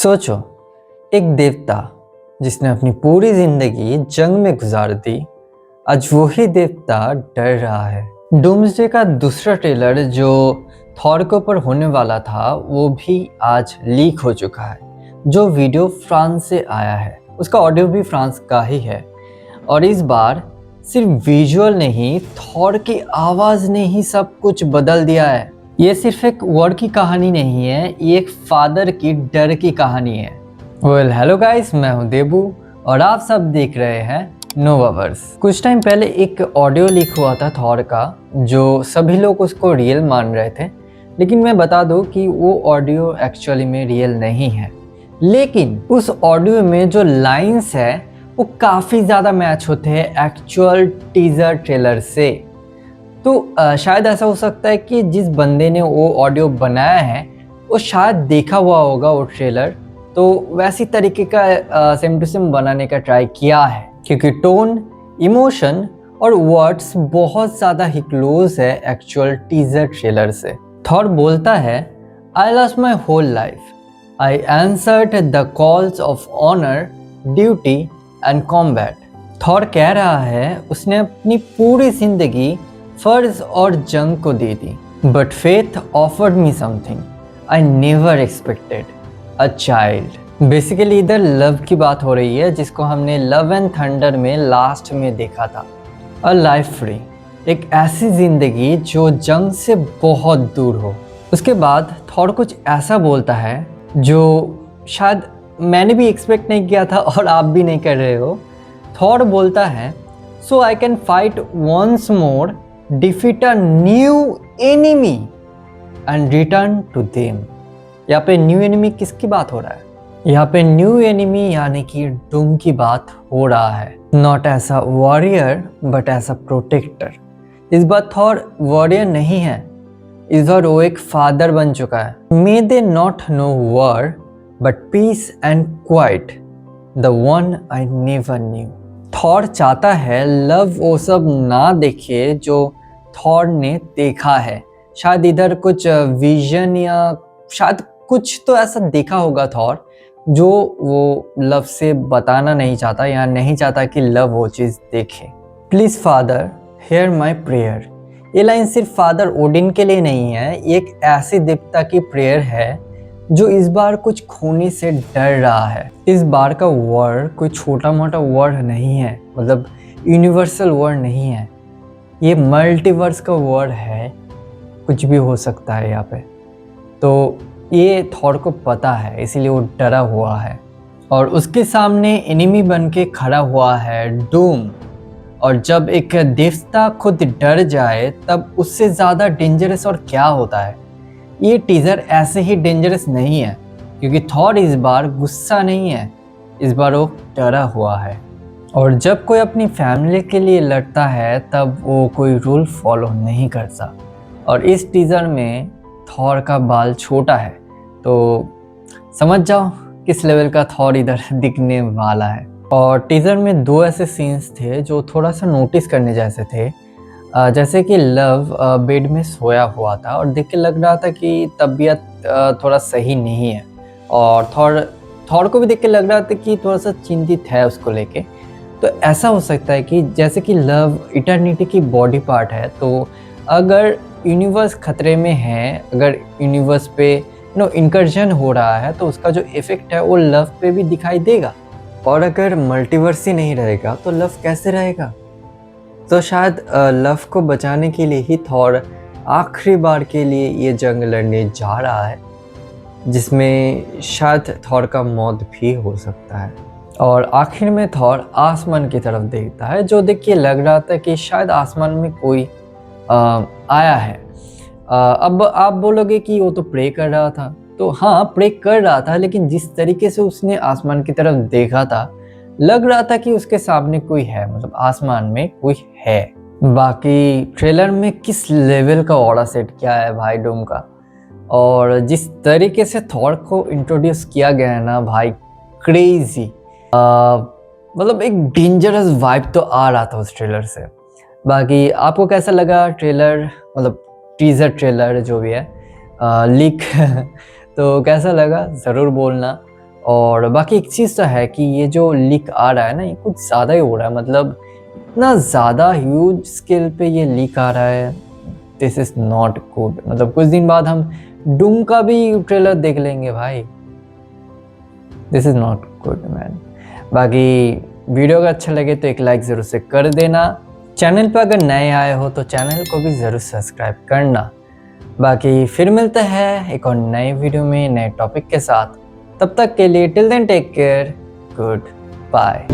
सोचो, एक देवता जिसने अपनी पूरी जिंदगी जंग में गुजार दी, आज वही देवता डर रहा है। डूम्सडे का दूसरा ट्रेलर जो थॉर के ऊपर होने वाला था वो भी आज लीक हो चुका है। जो वीडियो फ्रांस से आया है उसका ऑडियो भी फ्रांस का ही है और इस बार सिर्फ विजुअल नहीं, थॉर की आवाज़ ने ही सब कुछ बदल दिया है। ये सिर्फ एक वर्ड की कहानी नहीं है, ये एक फादर की डर की कहानी है। हेलो गाइस, मैं हूं देबू और आप सब देख रहे हैं नोवावर्स। कुछ टाइम पहले एक ऑडियो लीक हुआ था थॉर का, जो सभी लोग उसको रियल मान रहे थे, लेकिन मैं बता दूं कि वो ऑडियो एक्चुअली में रियल नहीं है। लेकिन उस ऑडियो में जो लाइंस है वो काफ़ी ज़्यादा मैच होते हैं एक्चुअल टीजर ट्रेलर से। तो शायद ऐसा हो सकता है कि जिस बंदे ने वो ऑडियो बनाया है वो शायद देखा हुआ होगा वो ट्रेलर, तो वैसी तरीके का सेम टू सेम बनाने का ट्राई किया है, क्योंकि टोन, इमोशन और वर्ड्स बहुत ज़्यादा ही क्लोज है एक्चुअल टीजर ट्रेलर से। थॉर बोलता है, I lost my whole life, I answered the calls of honour, duty and combat. Thor कह रहा है उसने अपनी पूरी जिंदगी फर्ज और जंग को दे दी, but faith offered me something I never expected, a child. Basically इधर लव की बात हो रही है, जिसको हमने लव एंड थंडर में लास्ट में देखा था। अ लाइफ फ्री, एक ऐसी जिंदगी जो जंग से बहुत दूर हो। उसके बाद थॉर कुछ ऐसा बोलता है जो शायद मैंने भी एक्सपेक्ट नहीं किया था और आप भी नहीं कर रहे हो। थॉर बोलता है, so I can fight once more, defeat a new enemy and return to them। यहाँ पे न्यू एनिमी किसकी बात हो रहा है? यहाँ पे न्यू एनिमी यानी कि डूम की बात हो रहा है। Not as a warrior but as a protector. इस बार थॉर वॉरियर नहीं है, इस बार वो एक फादर बन चुका है। May they not know war but peace and quiet, the one I never knew. Thor चाहता है लव वो सब ना देखे जो थॉर ने देखा है। शायद इधर कुछ विजन या शायद कुछ तो ऐसा देखा होगा थॉर जो वो लव से बताना नहीं चाहता या नहीं चाहता कि लव वो चीज़ देखे। Please father hear my prayer. ये लाइन सिर्फ फादर ओडिन के लिए नहीं है, ये एक ऐसी देवता की प्रेयर है जो इस बार कुछ खोने से डर रहा है। इस बार का वर्ड कोई छोटा मोटा वर्ड नहीं है, मतलब यूनिवर्सल वर्ड नहीं है, ये मल्टीवर्स का वर्ड है, कुछ भी हो सकता है यहाँ पे। तो ये थॉर को पता है, इसीलिए वो डरा हुआ है और उसके सामने एनिमी बन के खड़ा हुआ है डूम। और जब एक देवता खुद डर जाए तब उससे ज़्यादा डेंजरस और क्या होता है। ये टीज़र ऐसे ही डेंजरस नहीं है, क्योंकि थॉर इस बार गुस्सा नहीं है, इस बार वो डरा हुआ है। और जब कोई अपनी फैमिली के लिए लड़ता है तब वो कोई रूल फॉलो नहीं करता। और इस टीज़र में थॉर का बाल छोटा है, तो समझ जाओ किस लेवल का थॉर इधर दिखने वाला है। और टीज़र में दो ऐसे सीन्स थे जो थोड़ा सा नोटिस करने जैसे थे। जैसे कि लव बेड में सोया हुआ था और देख के लग रहा था कि तबीयत थोड़ा सही नहीं है, और थॉर को भी देख के लग रहा था कि थोड़ा सा चिंतित है उसको लेके। तो ऐसा हो सकता है कि जैसे कि लव इटर्निटी की बॉडी पार्ट है, तो अगर यूनिवर्स खतरे में है, अगर यूनिवर्स पे इंकर्जन हो रहा है, तो उसका जो इफ़ेक्ट है वो लव पे भी दिखाई देगा। और अगर मल्टीवर्स ही नहीं रहेगा तो लव कैसे रहेगा? तो शायद लव को बचाने के लिए ही थॉर आखिरी बार के लिए ये जंग लड़ने जा रहा है, जिसमें शायद थॉर का मौत भी हो सकता है। और आखिर में थॉर आसमान की तरफ देखता है, जो देख के लग रहा था कि शायद आसमान में कोई आया है। अब आप बोलोगे कि वो तो प्रे कर रहा था, तो हाँ प्रे कर रहा था, लेकिन जिस तरीके से उसने आसमान की तरफ देखा था लग रहा था कि उसके सामने कोई है, मतलब आसमान में कोई है। बाकी ट्रेलर में किस लेवल का ऑरा सेट किया है भाई डूम का, और जिस तरीके से थॉर को इंट्रोड्यूस किया गया है ना भाई, क्रेजी। मतलब एक डेंजरस वाइब तो आ रहा था उस ट्रेलर से। बाकी आपको कैसा लगा ट्रेलर, मतलब टीज़र ट्रेलर जो भी है लीक तो कैसा लगा ज़रूर बोलना। और बाकी एक चीज़ तो है कि ये जो लीक आ रहा है ना, ये कुछ ज़्यादा ही हो रहा है, मतलब इतना ज़्यादा ह्यूज स्केल पे ये लीक आ रहा है। This is not good. मतलब कुछ दिन बाद हम डूम का भी ट्रेलर देख लेंगे भाई। This is not good man. बाकी वीडियो अगर अच्छा लगे तो एक लाइक ज़रूर से कर देना। चैनल पर अगर नए आए हो तो चैनल को भी ज़रूर सब्सक्राइब करना। बाकी फिर मिलते हैं एक और नए वीडियो में नए टॉपिक के साथ। तब तक के लिए till then take care, good bye.